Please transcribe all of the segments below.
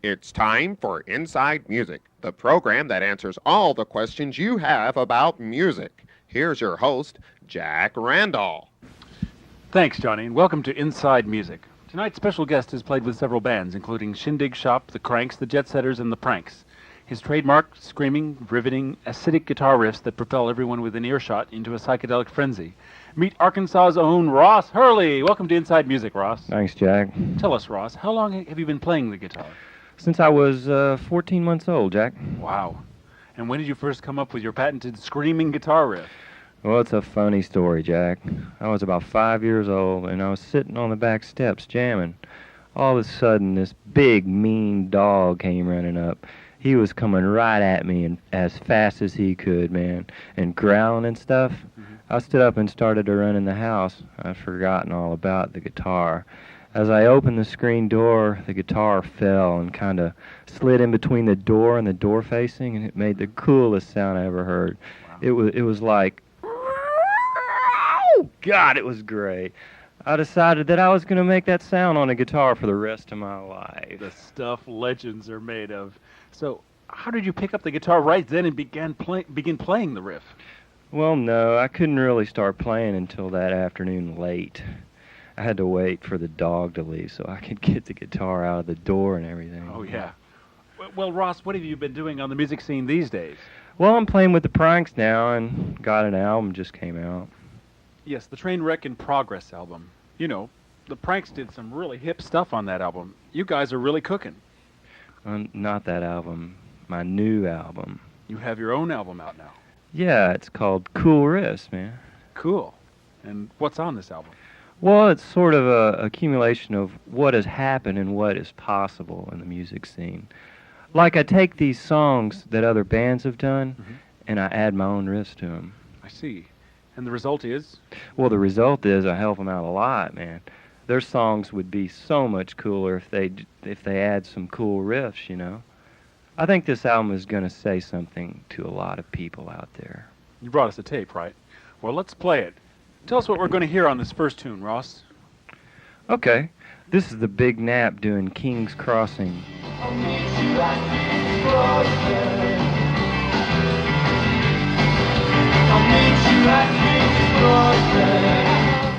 It's time for Inside Music, the program that answers all the questions you have about music. Here's your host, Jack Randall. Thanks, Johnny, and welcome to Inside Music. Tonight's special guest has played with several bands, including Shindig Shop, The Cranks, The Jet Setters, and The Pranks. His trademark, screaming, riveting, acidic guitar riffs that propel everyone within earshot into a psychedelic frenzy. Meet Arkansas's own Ross Hurley. Welcome to Inside Music, Ross. Thanks, Jack. Tell us, Ross, how long have you been playing the guitar? Since I was 14 months old, Jack. Wow. And when did you first come up with your patented screaming guitar riff? Well, it's a funny story, Jack. I was about 5 years old, and I was sitting on the back steps jamming. All of a sudden, this big, mean dog came running up. He was coming right at me and as fast as he could, man, and growling and stuff. I stood up and started to run in the house. I'd forgotten all about the guitar. As I opened the screen door, the guitar fell and kind of slid in between the door and the door facing, and it made the coolest sound I ever heard. Wow. It was like, oh, God, it was great. I decided that I was going to make that sound on a guitar for the rest of my life. The stuff legends are made of. So, how did you pick up the guitar right then and begin playing the riff? Well, no, I couldn't really start playing until that afternoon late. I had to wait for the dog to leave so I could get the guitar out of the door and everything. Oh, yeah. Well, Ross, what have you been doing on the music scene these days? Well, I'm playing with the Pranks now, and got an album just came out. Yes, the Trainwreck in Progress album. You know, the Pranks did some really hip stuff on that album. You guys are really cooking. Not that album. My new album. You have your own album out now. Yeah, it's called Cool Riffs, man. Cool. And what's on this album? Well, it's sort of a accumulation of what has happened and what is possible in the music scene. Like I take these songs that other bands have done, and I add my own riffs to them. I see. And the result is? Well, the result is I help them out a lot, man. Their songs would be so much cooler if they add some cool riffs, you know. I think this album is going to say something to a lot of people out there. You brought us a tape, right? Well, let's play it. Tell us what we're going to hear on this first tune, Ross. Okay. This is the Big Nap doing King's Crossing.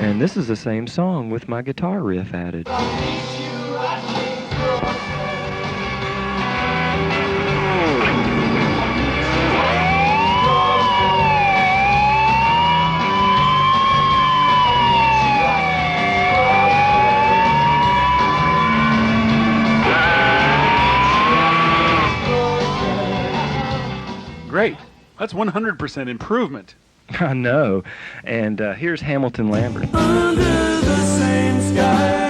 And this is the same song with my guitar riff added. Great. That's 100% improvement. I know. And here's Hamilton Lambert. Under the same sky.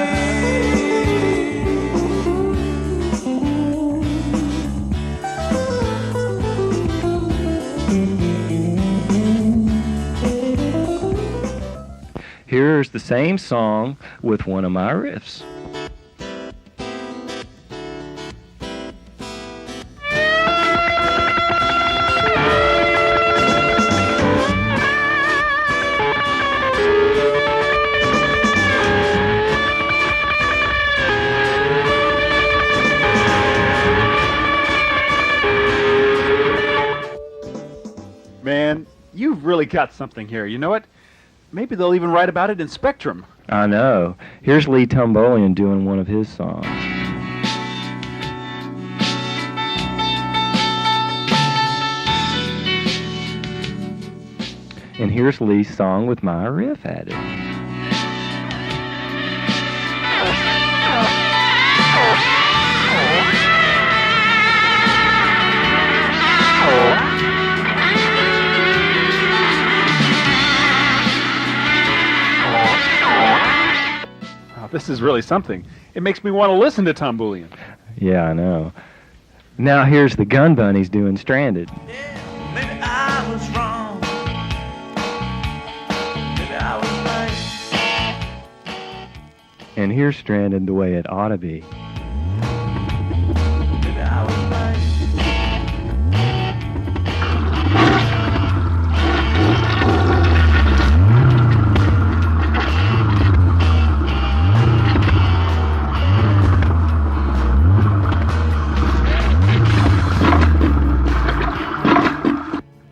Here's the same song with one of my riffs. Man, you've really got something here. You know what? Maybe they'll even write about it in Spectrum. I know. Here's Lee Tumbolian doing one of his songs. And here's Lee's song with my riff added. This is really something. It makes me want to listen to Tom Bullion. Yeah, I know. Now here's the Gun Bunnies doing Stranded. Yeah, maybe I was wrong. Maybe I was right. And here's Stranded the way it ought to be. Maybe I was right.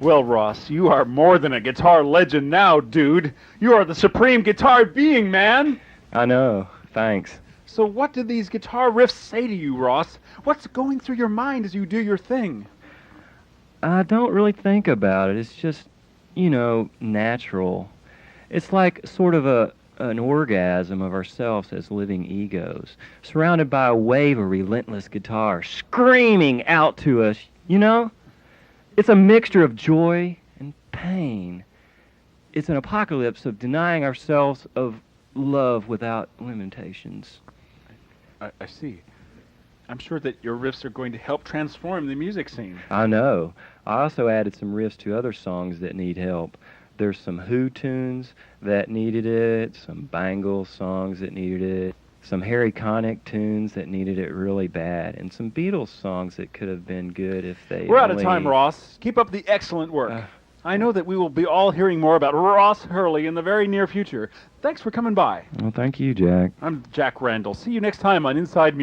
Well, Ross, you are more than a guitar legend now, dude. You are the supreme guitar being, man. I know. Thanks. So what do these guitar riffs say to you, Ross? What's going through your mind as you do your thing? I don't really think about it. It's just, natural. It's like sort of an orgasm of ourselves as living egos, surrounded by a wave of relentless guitar screaming out to us, It's a mixture of joy and pain. It's an apocalypse of denying ourselves of love without limitations. I see. I'm sure that your riffs are going to help transform the music scene. I know. I also added some riffs to other songs that need help. There's some Who tunes that needed it, some Bangles songs that needed it, some Harry Connick tunes that needed it really bad, and some Beatles songs that could have been good if they We're out of time, Ross. Keep up the excellent work. I know that we will be all hearing more about Ross Hurley in the very near future. Thanks for coming by. Well, thank you, Jack. I'm Jack Randall. See you next time on Inside Music.